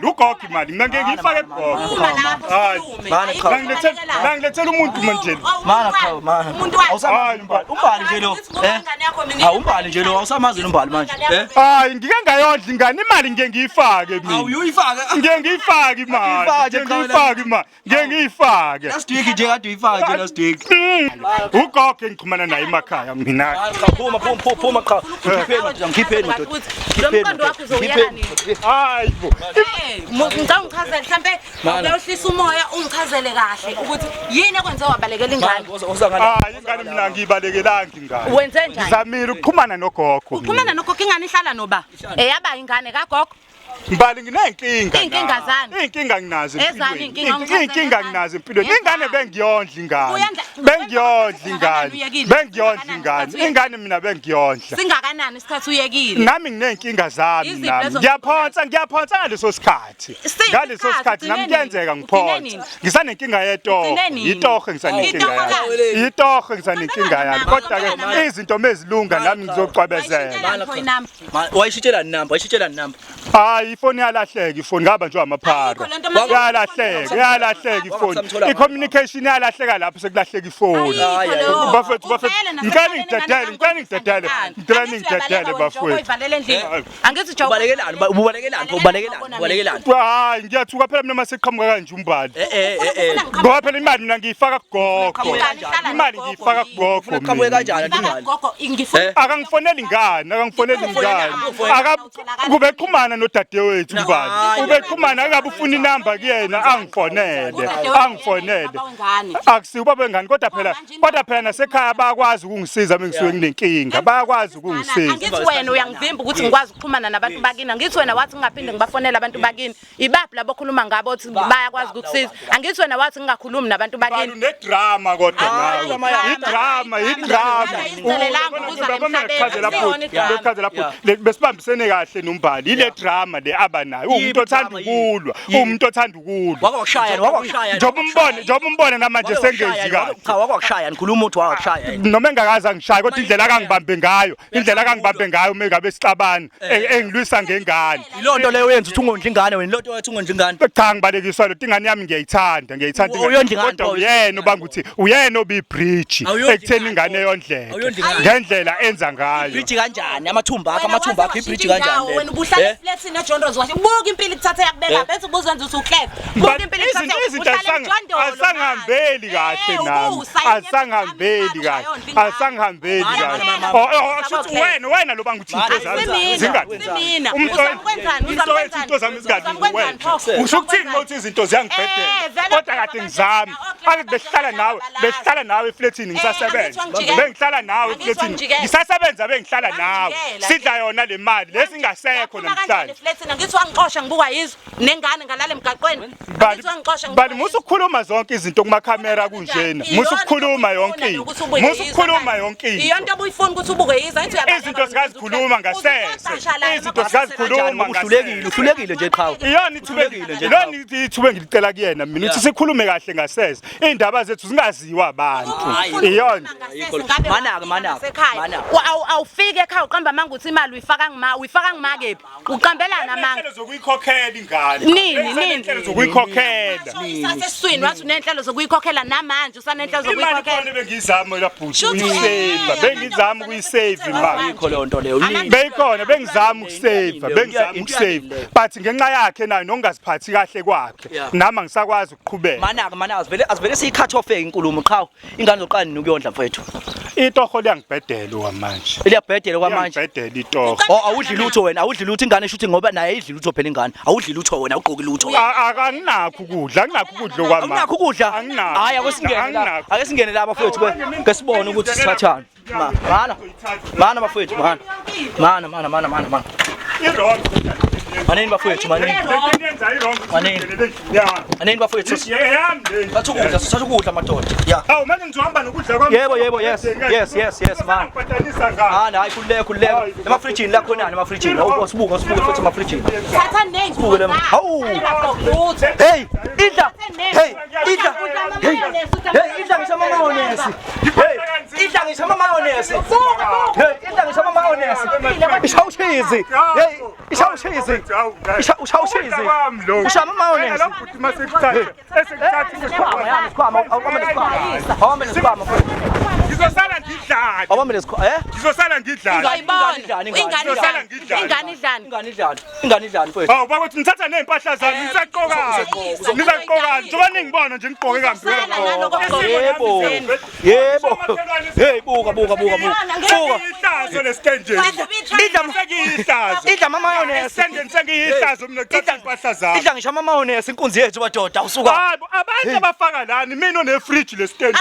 Speaker 4: ugogo imali ngake ngifake ugogo
Speaker 3: phuma lapho sikhulume
Speaker 4: ngilethela umuntu manje
Speaker 1: Mana
Speaker 3: umuntu
Speaker 1: umbali nje lo umbali nje lo awusamazi umbali manje
Speaker 4: hayi ngike ngayodla ingane imali ngeke ngiyifake mina
Speaker 1: awuyifaka
Speaker 4: ngeke ngiyifake imali ngeke ngiyifake
Speaker 1: last week nje kade uyifaka nje last week
Speaker 4: ugogo engixhumana naye emakhaya mina
Speaker 1: phuma cha ngikhipheni
Speaker 3: lomqondo wakho uzoyela nini
Speaker 4: hayi bo
Speaker 3: ngicela ungichazele mhlambe uyohlisa umoya ungichazele kahle ukuthi yini ekwenze wabalekela ingane
Speaker 4: hayi ingane mina ngiyibalekelanga ingane
Speaker 3: wenze njani
Speaker 4: ngizamile ukuxhumana nogogo
Speaker 3: uxhumana nogogo ingane ihlala noba yaba ingane kagogo
Speaker 4: Mbali nginenkinga.
Speaker 3: Inkinga zani?
Speaker 4: Inkinga nginazo
Speaker 3: empilweni.
Speaker 4: Inkinga nginazo empilweni. Ingane bengiyondla ingane. Ingane mina bengiyondla.
Speaker 3: Singakanani isikhathi uyekile?
Speaker 4: Nami nginenkinga zami nami. Ngiyaphonsa ngaleso sikhathi. Ngaleso sikhathi nami kuyenzeka ngiphonsa. Ngisanenkinga yetoho. Itoho ngisanenkinga. Itoho ngisanenkinga yami. Kodwa ke izinto mezilunga nami ngizocwabezela.
Speaker 1: Wayishitshela number.
Speaker 4: Hayi ifoni yalahleka ifoni ngaba nje amaphara. Yalahleka ifoni. I-communication yalahleka lapho sekulahleka ifoni. Bafethu. Ngicela ngidedele bafethu.
Speaker 3: Angithi Joe.
Speaker 1: Ubalekelani.
Speaker 4: Hayi ngiyathuka phela mina maseqhamuka kanje umbali. Ngoba phela imali mina ngiyifaka kugogo. Imali ngiyifaka kugogo.
Speaker 1: Uqhamuke kanjani imali?
Speaker 4: Akangifoneli ingane. Kube xhumana nodadewethu umbali. Ube xhumana akabe ufuna inamba kuyena angifonele. Akusiba bengani kodwa phela nasekhaya bayakwazi ukungisiza mengisuke nginenkinga. Bayakwazi ukungisiza.
Speaker 3: Angithi wena uyangivimba ukuthi ngikwazi ukuxhumana nabantu bakini. Angithi wena wathi ngingaphinde ngibafonela abantu bakini. Ibaphi labo khuluma ngabo ukuthi bayakwazi ukukusiza. Angithi wena wathi ngingakhulumi nabantu bakini.
Speaker 4: Unedrama kodwa nawe. Idrama. Ngikuchazela lapho. Besibambisene kahle nombali. Ile drama le abanayo. Umuntu othanda ukulwa.
Speaker 1: Wakwashaya.
Speaker 4: Njoba umbone namanje sengezi kahle.
Speaker 1: Cha wakwashaya ngikhuluma uthi wakwashaya.
Speaker 4: Noma engakaza ngishaya kodwa indlela akangibambe ngayo mengabe sixabana engilwisa ngengane.
Speaker 1: Ilonto leyo yenza ukuthi ungondla ingane wena ilonto wathi ungondla ingane.
Speaker 4: Cha ngibalekiswa lo ingane yami ngiyayithanda kodwa uyena obanga ukuthi uyena obibridge ekutheni ingane yondleke ngendlela enza ngayo.
Speaker 1: Bridge kanjani amathumba akho ibridge kanjani
Speaker 3: wena ubuhlala eflatini eJondros wathi buka impilo ikuthatha yakubeka bese ubuzwenza usuklef buka impilo ikuthatha
Speaker 4: asangihambeli kahle nami asangihambeli kahle wena lo banga uthi
Speaker 3: zingani
Speaker 4: usho ukuthini mawuthi izinto ziyangibhedela kodwa kade ngizami ake behlala nawe eflatini ngisasebenza bengihlala nawe eflatini ngisasebenza bengihlala nawe sidla yona le mali lesingasekho namhlanje
Speaker 3: thina ngithi wangixosha ngibukwa yizwe nengane ngalala emgaqweni.
Speaker 4: Bani musukhuluma zonke izinto kumakhamera kunjena. Musukhuluma yonke into. Musukhuluma yonke into.
Speaker 3: Iyonto obuyifuna ukuthi ubuke yizwe ayithi uyabona.
Speaker 4: Izinto sikazikhuluma ngasese. Izinto sikazikhuluma ngasese.
Speaker 1: Uhlulekile nje qhawe.
Speaker 4: Iyona ithubekile nje. Lona ithube ngilicela kuyena mina uthi sikhulume kahle ngasese. Indaba zethu zingaziwa abantu. Iyona.
Speaker 1: Manaka.
Speaker 3: Awufike ekhaya uqamba manga uthi imali uyifaka ngima kephi? Uqambelana manga.
Speaker 4: Inhlelo zokuyikhokhela ingane.
Speaker 3: Nini?
Speaker 4: Inhlelo zokuyikhokhela.
Speaker 3: Sasesiswini wathi unenhlelo zokuyikhokhela namanje usanenhlelo zokuyikhokhela.
Speaker 4: Imali bengizama laphuthi uyisave. Bengizama ukuyisave imali.
Speaker 1: Ikho leyo nto leyo.
Speaker 4: Beyikhona bengizama ukusave. But ngenxa yakhe nayo nokungaziphathi kahle kwakhe. Nama ngisakwazi ukuqhubeka.
Speaker 1: Manaka asivele siyicut off inkulumo qhawe. Ingane zoqani nokuyondla mfethu.
Speaker 4: Itoho liyangibhedela kwamanje.
Speaker 1: Liyabhedela kwamanje.
Speaker 4: Liyangibhedela itoho.
Speaker 1: Awudli lutho wena, awudli lutho ingane eshuthi ngoba naye idli lutho phela ingane. Awudli lutho wena, uqoki lutho.
Speaker 4: Akanakho ukudla kwamanje.
Speaker 1: Anginakho ukudla. Hayi ake singene la bafethu ke sibone ukuthi sithathana. Mana bafethu, mana. Maneni bafethu, maneni. Maneni bafethu. Sathu ukudla madoda. Yeah.
Speaker 4: Hawu manje ngizohamba nokudla kwami.
Speaker 1: Yebo, yes man. Hayi khululeka. Emafrijini la khonani emafrijini. Awusibuka futhi emafrijini.
Speaker 3: Thatha nengi.
Speaker 1: Sibuke lema. Hawu. Hey, idla. Hey, idla ngisho mayonnaise. Idla ngisho mayonnaise. Idla ngisho mayonnaise. Ishawushizi. Hey, ishawushizi. Ishawushizi. Ushama mayonnaise. Awamele
Speaker 4: Ngizosala ngidlala.
Speaker 1: Awamele
Speaker 4: Ngizosala ngidlala.
Speaker 1: Ingane idlani mfethu.
Speaker 4: Hawu bakwethu ngithatha nezimpahla zami ngisaqoka. Ngizoqoka njengoba ningibona nje ngigqoke kambi. Yebo.
Speaker 1: Hey buka.
Speaker 4: Ihlazo lestenje.
Speaker 1: Idla mayonnaise.
Speaker 4: Sengiyihlazo mina ngithatha impahla zami.
Speaker 1: Idla ngisho mayonnaise inkunzi yethu madoda awusuka.
Speaker 4: Hayi abantu abafaka lani mina onefridge lestenje.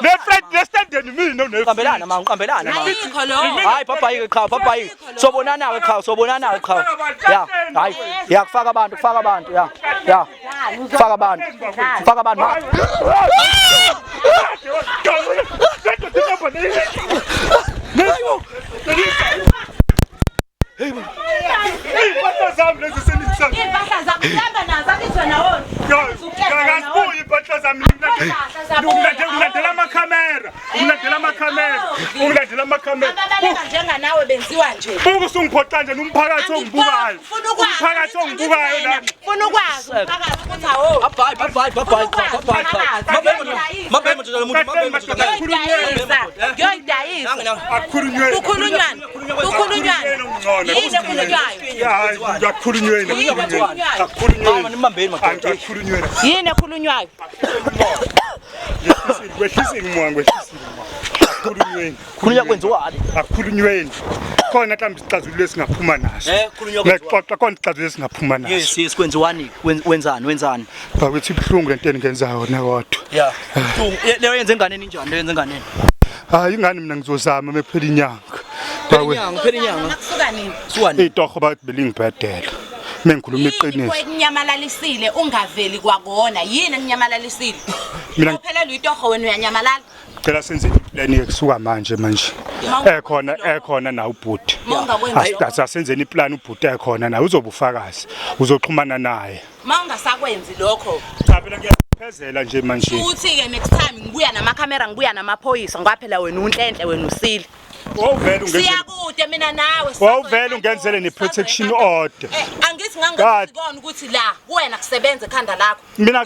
Speaker 4: Nefridge mina onefridge.
Speaker 1: Qambelana. Hayi babayi qhawe babayi. Sobonana ke qhawe. Ya. Hayi. Ya kufaka abantu. Ya. Faka abantu.
Speaker 4: Impahla zami lezi senizisa.
Speaker 3: Impahla zami hamba nazo akizwe nawona.
Speaker 4: Ngasibuya impahla zami ngilandela amakhamera.
Speaker 3: Ababaleka njenganawe benziwa nje.
Speaker 4: Usungiphoqa nje umphakathi ongibukayo. Umphakathi ongibukayo la.
Speaker 3: Funa ukwazi umphakathi ukuthi awo. Ngiyoyidayisa. Kukhulunywana. Yini ekhulunywayo?
Speaker 4: Wehlisa ingqondo.
Speaker 1: Khulunywa kwenziwani?
Speaker 4: Akhulunyweni. Khona mhlawumbe isixazululo esingaphuma naso. Ngixoxa khona isixazululo esingaphuma naso.
Speaker 1: Yes kwenziwani? Wenzani?
Speaker 4: Bakuthi ibhlungu lento engenzayo wona kodwa.
Speaker 1: Yeah. Leyo yenze enganeni njani?
Speaker 4: Hayi ingane mina ngizozama mephela inyanga.
Speaker 1: Phela inyanga.
Speaker 3: Nakusuka nini?
Speaker 1: Suwani?
Speaker 4: Itoho bathi belingibhedela. Mengikhuluma iqiniso.
Speaker 3: Kunyamalalisile ungaveli kwakona. Yini enyamalalisile?
Speaker 4: Mina
Speaker 3: Uphelelwe itoho wena uyanyamalala.
Speaker 4: Phela senze plan kusuka manje. Ekhona na ubhuti. Asasenzeni iplan ubhuti ekhona na uzobufakazi. Uzoxhumana naye.
Speaker 3: Mawungasakwenzi lokho.
Speaker 4: Cha phela ngiyaphezela nje manje.
Speaker 3: Uthi ke next time ngibuya namakhamera ngibuya namaphoyisa ngaphela wena unhlenhle wena usile.
Speaker 4: Wawuvela ungenzele.
Speaker 3: Siyakude mina nawe.
Speaker 4: Wawuvela ungenzele ne-protection order.
Speaker 3: Angithi ngangikubona ukuthi la wena kusebenza ekhanda lakho.
Speaker 4: Mina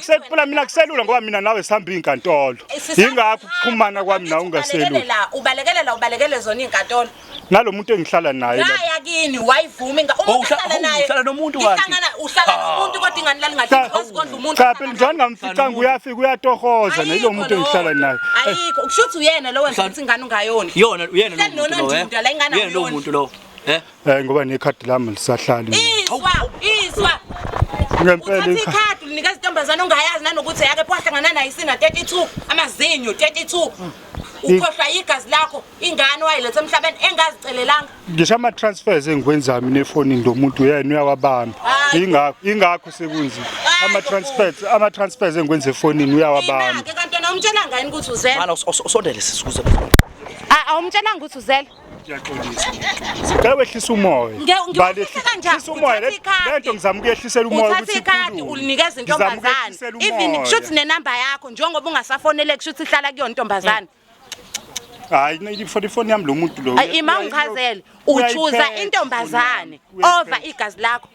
Speaker 4: kuselula ngoba mina nawe sihamba inkantolo. Ingakho ukuxhumana kwami nawe ungaselula.
Speaker 3: Ubalekele zona inkantolo.
Speaker 4: Nalomuntu engihlala naye la.
Speaker 3: Haya kini wayivuma uhlala naye.
Speaker 1: Uhlala nomuntu kanti.
Speaker 3: Uhlala nomuntu kodwa ingane lali ngathi wasikondla umuntu.
Speaker 4: Cha phela njani ngamfica uyafika uyatohoza nalo muntu engihlala naye.
Speaker 3: Ayikho kushuthi uyena lo wenza ukuthi ingane ungayona.
Speaker 1: Uyena lo muntu lo.
Speaker 4: Ngoba nekhadi lami lisahlala.
Speaker 3: Iswa.
Speaker 4: Ngempela
Speaker 3: ikhadi linika izintombazana ongayazi nanokuthi yake pho ahlangana nayo isina 32 amazinyo 32. ukhohlwa igazi lakho ingane wayilethe emhlabeni engazicelelanga.
Speaker 4: Ngisho ama-transfers engikwenzayo mina efonini lo muntu yena uyawabamba. Ingakho sekunzima. Ama-transfers engikwenza efonini uyawabamba.
Speaker 3: Ina-ke kanti wena umtshela ngani ukuthi uzela?
Speaker 1: Mana usondele sisukuze.
Speaker 3: Awumtshelanga ukuthi uzela?
Speaker 4: Ngiyaxolisa. Ngeke wehlisa umoya.
Speaker 3: Ngiyehlisa
Speaker 4: umoya. Lento ngizama ukuyehlisela umoya ukuthi
Speaker 3: uthathe ikhadi ulinikeza intombazane. Even kushuthi nenamba yakho njengoba ungasafonele kushuthi ihlala kuyo intombazane.
Speaker 4: Hayi for the phone yami lo muntu lo.
Speaker 3: Ima ungichazele uchuza intombazane over igazi lakho.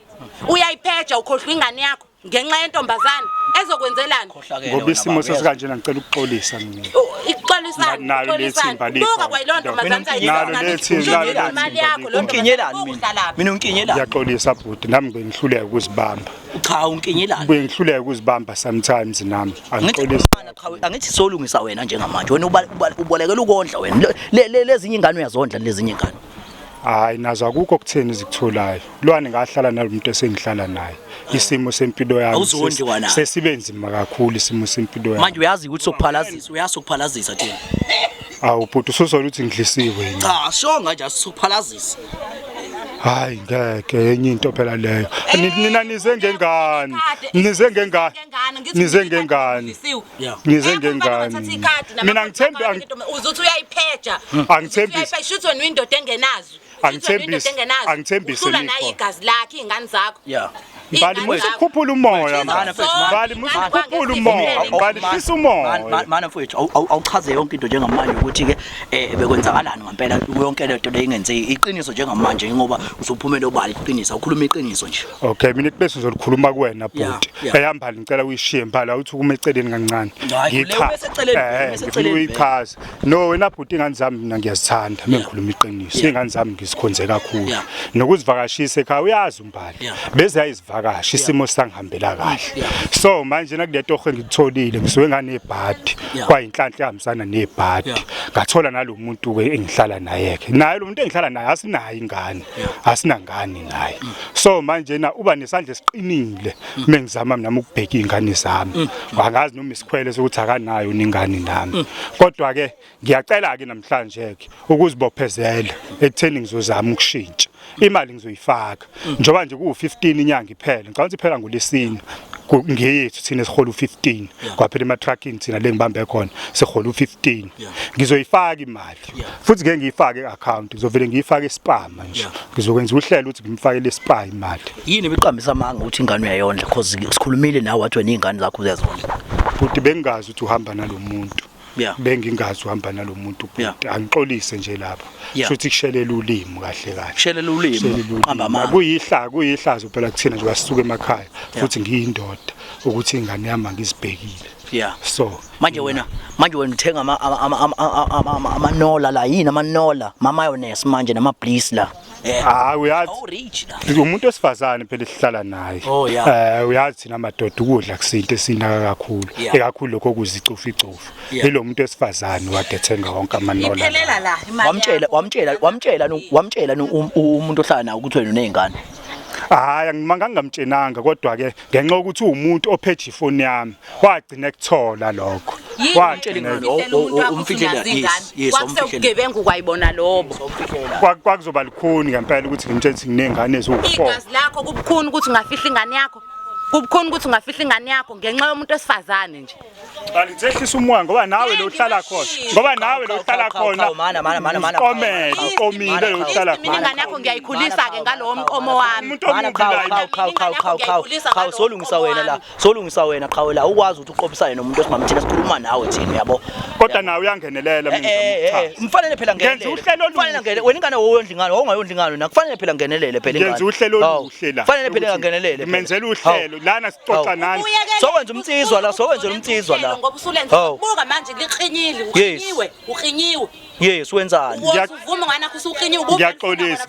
Speaker 3: Uyayipheja ukhohlwa ingane yakho ngenxa yentombazane ezokwenzelana.
Speaker 4: Ngoba isimo sesikanjena ngicela ukuxolisa mina.
Speaker 3: Ixolisana.
Speaker 4: Nalo lethimba lethu.
Speaker 3: Buka kwayilonto mazanza imali yakho lo
Speaker 1: Unkinyelani mina unkinyelani.
Speaker 4: Ngiyaxolisa bhuti nami ngihluleka ukuzibamba.
Speaker 1: Cha unkinyelani.
Speaker 4: Ngihluleka ukuzibamba sometimes nami. Angixolisa.
Speaker 1: Angithi solungisa wena njengamanje wena ubolekela ukondla wena lezinye ingane uyazondla lezinye ingane.
Speaker 4: Hayi nazo akukho okutheni ezikutholayo. Lwane ngahlala nalomuntu esengihlala naye. Isimo sempilo yami sesibenzima kakhulu isimo sempilo yami.
Speaker 1: Manje uyazi ukuthi sokuphalazisa uyasokuphalazisa thina.
Speaker 4: Awu bhuti usuzola ukuthi ngidlisiwe yini?
Speaker 1: Cha shonga nje asokuphalazisa.
Speaker 4: Hayi ngeke enye into phela leyo. Nina nize ngengane. Nize ngengane. Mina ngithembi
Speaker 3: uzothi uyayipheja.
Speaker 4: Angithembisi.
Speaker 3: Uyayipheja wena windoda engenazo.
Speaker 4: Angithembisi
Speaker 3: nayo igazi lakhe ingane zakho.
Speaker 1: Yeah.
Speaker 4: Bali musikhuphula umoya manje. Bali musikhuphula umoya. Bali hlisa umoya.
Speaker 1: Mana mfowethu awuchaze yonke into njengamanje ukuthi ke bekwenzakalani ngempela yonke lento leyingenze iqiniso njengamanje ngoba usuphumela obali iqiniso ukhuluma iqiniso nje.
Speaker 4: Okay mina bese ngizolikhuluma kuwena bhuti. Eyambali ngicela uyishiye mbala awuthi kuma eceleni kancane. Ngiyichaza. No wena bhuti ingane zami mina ngiyazithanda mengikhuluma iqiniso. Ingane zami ngisikhonze kakhulu. Nokuzivakashisa ekhaya uyazi umbali. Bese ayizivakasha isimo sangihambela kahle. So manje nakuletoho engitholile ngisuke nganebhadi kwayinhlanhla ehambisana nebhadi. Ngathola nalomuntu ke engihlala naye ke. Naye lo muntu engihlala naye asinayo ingane. Asinangane naye. So manje na uba nesandla esiqinile mengizama nami ukubheka izingane zami. Angazi noma isikhwele sokuthi akanayo ingane nami. Kodwa ke ngiyacela ke namhlanje ke ukuzibophezela ekutheni ngizozama ukushintsha. Imali ngizoyifaka njoba nje ku15 inyanga iphela ngicabanga ukuthi iphela ngolesine ngiyethu thina sihola u15 kwaphela ema-trucking thina le ngibambe khona sihola u15 ngizoyifaka imali futhi ngeke ngiyifake i-account ngizovele ngiyifake spam nje ngizokwenza uhlelo ukuthi ngimfakele spam imali
Speaker 1: yini biqambisa amanga ukuthi ingane uyayondla because sikhulumile nawe wathi wena izingane zakho uyazondla
Speaker 4: futhi bengazi ukuthi uhamba nalomuntu bengingazi uhamba nalomuntu angixolise nje lapho futhi kushelela ulimi kahle kahle
Speaker 1: kushelela ulimi hamba amanga
Speaker 4: kuyihlazo phela kuthina nje wasisuka emakhaya futhi ngiyindoda ukuthi ingane yami ngizibhekile so
Speaker 1: manje wena uthenga amanola la yini amanola mayonnaise manje nama bliss la
Speaker 4: uyazi umuntu osifazane phela esihlala naye uyazi thina amadoda ukudla kusinto esinaka kakhulu ekakhulu lokho kuzicofu lo muntu osifazane wadethenga wonke amanola
Speaker 3: iphelela la
Speaker 1: wamtshela umuntu ohlala naye ukuthi wena unezingane
Speaker 4: hayi ngingamtshenanga kodwa ke ngenxa ukuthi umuntu ophethe ifoni yami wagcina ekuthola lokho
Speaker 3: umfihlelo kwayibona lobo
Speaker 4: kwakuzoba likhuni ngempela ukuthi ngimtshele ukuthi nginezingane eziwu4
Speaker 3: igazi lakho kubukhuni ukuthi ungafihla ingane yakho kubukhuni ukuthi ungafihla ingane yakho ngenxa yomuntu osifazane nje
Speaker 4: Ngitsehlisa umoya ngoba nawe lo uhlala khona komile lo uhlala
Speaker 3: khona ingane yakho ngiyayikhulisa ke ngalo mqomo wami
Speaker 1: cha solungisa wena cha la ukwazi ukuthi uqophisane nomuntu osingamthina sikhuluma nawe thina yabo
Speaker 4: kodwa nawe uyangenelela mina
Speaker 1: mfanele phela ngenelele wena ingane woyondla ingane ongayondla ingane nakufanele phela ngenelele phela ingane
Speaker 4: ngenza uhlelo oluhle la
Speaker 1: fanele phela ngenelele
Speaker 4: menzela uhlelo lana sicoca nani
Speaker 1: sokwenza umtsizwa la
Speaker 3: ngoba usulenza buka manje likhinyile ukhinyiwe
Speaker 1: yes wenzani
Speaker 3: Uvuma ngana kusuqinye
Speaker 4: Ngiyaxolisa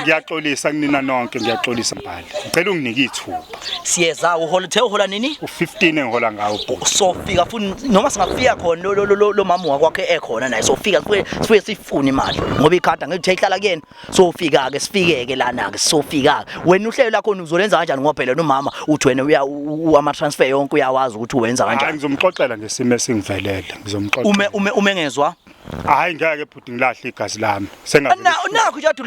Speaker 4: ngiyaxolisa kunina nonke ngiyaxolisa Mbali ngicela unginike ithuba
Speaker 1: siyeza uhola nini
Speaker 4: u15 engihola ngawo bhuti
Speaker 1: sofika futhi noma singafika khona lo mama wakwakhe ekhona naye sofika sifuye sifune imali ngoba ikhanda ngithi ihlala kuyena sofika ke sifikeke lana ke sofika wena uhlelo lakho uzolenza kanjani ngoba phela nomama uthi wena ama transfer yonke uyawazi ukuthi uwenza kanjani
Speaker 4: ngizomxoxela ngesimo esingivelele ngizomxoxela
Speaker 1: ume ngezwa
Speaker 4: hayi ngeke bhuti ngilahle igazi lami
Speaker 1: nakho nje athi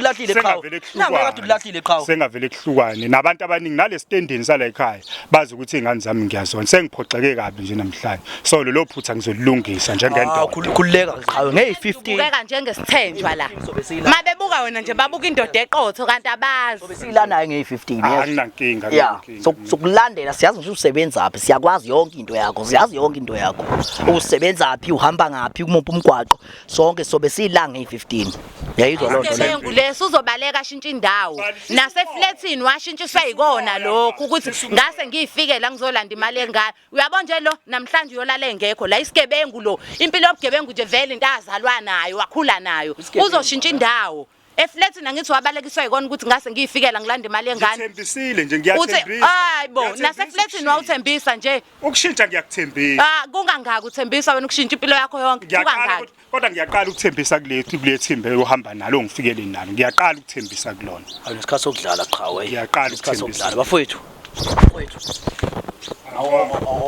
Speaker 1: ulahlile qhawe
Speaker 4: sengavele kuhlukane nabantu abaningi nale standini sala ekhaya bazi ukuthi izingane zami ngiyazona sengiphoxeke kabi nje namhlanje so lo phutha ngizolilungisa njengendoda
Speaker 1: khululeka qhawe nge15
Speaker 3: ubeka njengesithenjwa la mabebuka wena nje babuka indoda eqotho kanti abazi
Speaker 1: besilanayo nge15
Speaker 4: anginankinga
Speaker 1: sokulandela siyazi ukuthi usebenza phi siyakwazi yonke into yakho siyazi yonke into yakho usebenza phi uhamba ngapi kumuphi umgwaqo sonke sobe silanga nge15 yayizwa lo nto
Speaker 3: leyo leso uzobaleka ashintsha indawo naseflatini washintshiswa yikona lokho ukuthi ngase ngifike la ngizolanda imali engane uyabona nje lo namhlanje uyolala engekho la isigebengu lo impilo yobugebengu nje vele into azalwa nayo wakhula nayo uzoshintsha indawo eflatini angithi wabalekiswa yikona ukuthi ngase ngiyifikela ngilanda imali engane
Speaker 4: ngithembisile nje ngiyathembisa
Speaker 3: hayibo naseflatini wawuthembisa nje
Speaker 4: ukushintsha ngiyakuthembisa
Speaker 3: kungangaka uthembisa wena ukushintsha impilo yakho yonke kungangaka
Speaker 4: kodwa ngiyaqala ukuthembisa kule thimbe ohamba nalo ngifikele nalo ngiyaqala ukuthembisa kulona
Speaker 1: ngesikhathi sokudlala qhawe
Speaker 4: ngiyaqala ukuthembisa
Speaker 1: bafowethu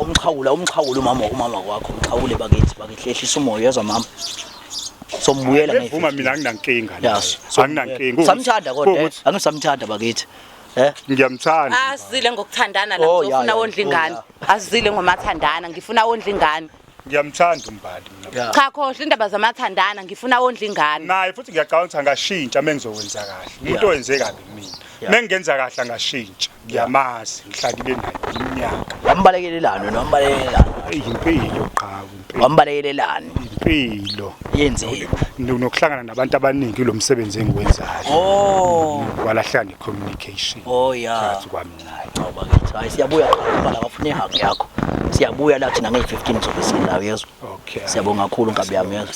Speaker 1: umxhawula umama wakho umxhawule bakehlehlisa umoya yezwa mama sombuyela
Speaker 4: ngivuma mina anginankinga anginankinga
Speaker 1: samthanda kodwa angisamthanda bakithi
Speaker 4: ngiyamthanda
Speaker 3: azile ngokuthandana la ngifuna wondla ingane azile ngomathandana ngifuna wondla ingane
Speaker 4: ngiyamthanda umbali
Speaker 3: mina cha khohle indaba zamathandana ngifuna wondla ingane
Speaker 4: naye futhi ngiyaqala ngashintsha mengizokwenza kahle umuntu owenze kabi mina mengenza kahle ngashintsha ngiyamazi ngihlalile naye iminyaka
Speaker 1: wambalekelelana nombalekelelana
Speaker 4: impilo qhawe
Speaker 1: wambalekelelana
Speaker 4: impilo
Speaker 1: yenzeni
Speaker 4: nokuhlangana nabantu abaningi lo msebenzi engiwenzayo walahlana communication
Speaker 1: phakathi
Speaker 4: kwami naye
Speaker 1: awubakithi hayi siyabuya qala bafuna ihug yakho siyabuya la thina nge15 sobesilala yezwa siyabonga kakhulu ngabe yami yezwa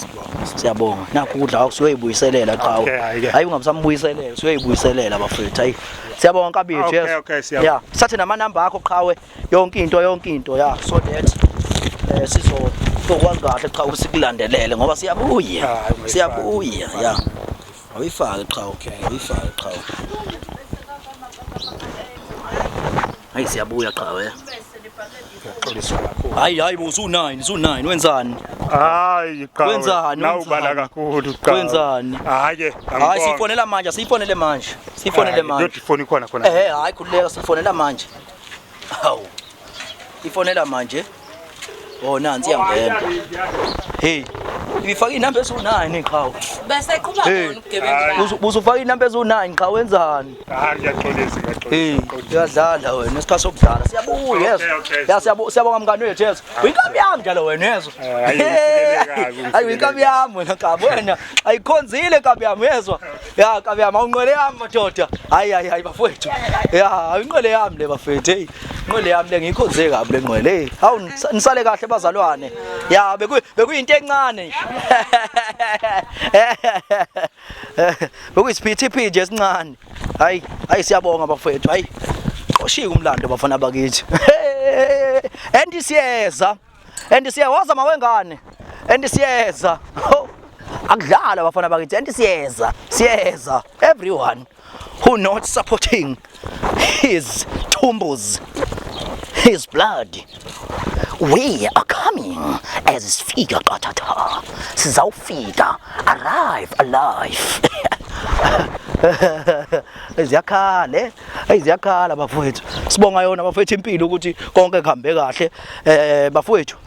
Speaker 1: siyabonga nakho ukudla kwakho siyoyibuyiselela qhawe hayi ungamsambuyiselela siyoyibuyiselela bafethu hayi siyabonga nkabethu yezwa sathi namanamba akho qhawe yonke into ya so that sizokwazi kahle qhawe sikulandelele ngoba siyabuya ya awuyifake qhawe awuyifake qhawe hayi siyabuya qhawe hayi usu9 wenzani
Speaker 4: hayi qhawe
Speaker 1: wenzani
Speaker 4: nawubala kakhulu qhawe
Speaker 1: wenzani
Speaker 4: hayi
Speaker 1: sifonela manje sifonele manje
Speaker 4: ngiyothi ifoni khona
Speaker 1: hayi khululeka sifonela manje hawu ifonela manje nansi iyangena hey ifaka inamba ezu9 qhawe
Speaker 3: bese qhuba bona ubugebengu
Speaker 1: uzufaka inamba ezu9 qhawe wenzani
Speaker 4: ngiyaxolisa
Speaker 1: uyadlala wena esikhathi sokudlala siyabuya yezwa siyabonga mngani wethu yezwa uyinkabi yami njalo wena yezwa hayi uyinkabi yami wena qhawe wena ayikhonzile inkabi yami yezwa inkabi yami awunqwele yami madoda hayi bafowethu awunqwele yami le bafethu hey inqwele yami le ngiyikhonze kabi le nqwele hawu nisale kahle bazalwane bekuyinto encane bekuyisiphithiphi nje esincane hayi siyabonga bafethu hayi oshika umlando bafana bakithi andisiyeza waza mawengane andisiyeza akudlala bafana bakithi andisiyeza everyone who not supporting his tumbles his blood we are coming as sifika qathatha sizawufika arrive alive ziyakhala bafowethu sibonga yona bafowethu impilo ukuthi konke kuhambe kahle bafowethu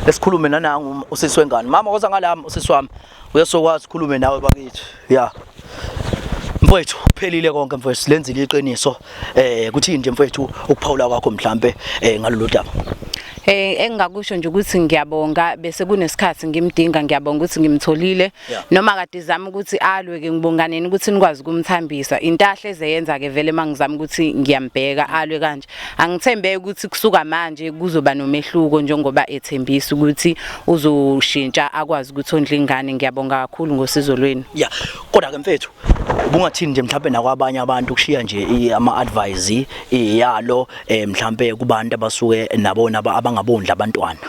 Speaker 1: lesikhulume nanangu usisi wengane mama woza ngalami usisi wami uyasokwazi ukukhulume nawe bakithi mfowethu kuphelile konke mfowethu silenzile iqiniso kuthi nje mfowethu ukuphawula kwakho mhlambe ngalolu daba
Speaker 2: Engingakusho nje ukuthi ngiyabonga bese kunesikhathi ngimdinga ngiyabonga ukuthi ngimtholile noma kade zama ukuthi alwe ke ngibonganeni ukuthi nikwazi ukumthambisa intahle ezeyenza ke vele mangizama ukuthi ngiyambheka alwe kanje angithembeke ukuthi kusuka manje kuzoba nomehluko njengoba ethembisa ukuthi uzoshintsha akwazi ukuthi ondle ingane ngiyabonga kakhulu ngosizo lweni
Speaker 1: kodwa ke mfethu ubungathini nje mhlambe nakwabanye abantu kushiya nje ama advice yalo mhlambe kubantu abasuke nabona abangabondla abantwana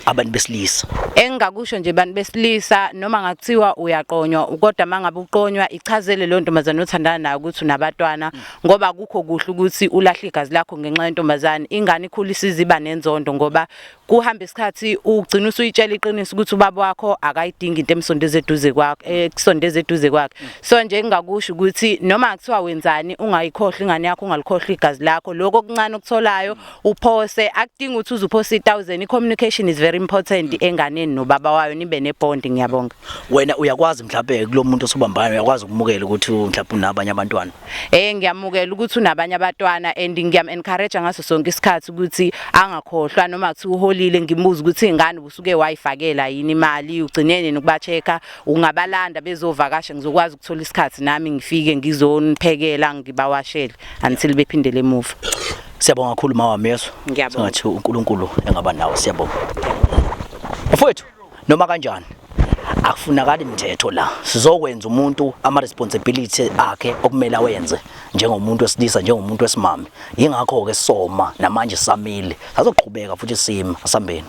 Speaker 1: abantu besilisa
Speaker 2: engakusho nje abantu besilisa noma ngakuthiwa uyaqonywa kodwa mangabe uqonywa ichazele lo ntombazana othandana nayo ukuthi unabatwana ngoba akukho kuhle ukuthi ulahle igazi lakho ngenxa yentombazana ingane ikhulisa iziba nenzondo ngoba kuhamba isikhathi ugcina usuyitshela iqiniso ukuthi ubaba wakho akayidingi into emsondeze eduze kwakho ekusondeze eduze kwakhe so nje ngingakusho ukuthi noma ngakuthiwa wenzani ungayikhohlwa ingane yakho ungalikhohlwa igazi lakho lokho okuncane okutholayo uphose akudingi ukuthi uzuphose 1000 i-communication is very important enganeni nobaba wayo nibe nebond ngiyabonga
Speaker 1: wena uyakwazi mhlawumbe kulomuntu osubambana uyakwazi ukumukela ukuthi mhlawumbe unabanye abantwana
Speaker 2: ngiyamukela ukuthi unabanye abantwana and ngiyam encourage ngaso sonke isikhathi ukuthi angakhohlwa noma kuthi uholile ngimbuza ukuthi ingane usuke wayifakela yini imali ugcinene nokubacheka ungabalanda bezovakasha ngizokwazi ukuthola isikhathi nami ngifike ngizoniphekela ngibawashele until bephindele emuva
Speaker 1: siyabonga kakhulu mawami yeso ngathi uNkulunkulu engaba nawe siyabonga mfowethu noma kanjani akufunakala imithetho la sizokwenza umuntu ama responsibility akhe okumele awenze njengomuntu wesilisa njengomuntu wesimame ingakho ke soma namanje samile sazoqhubeka futhi sima asambeni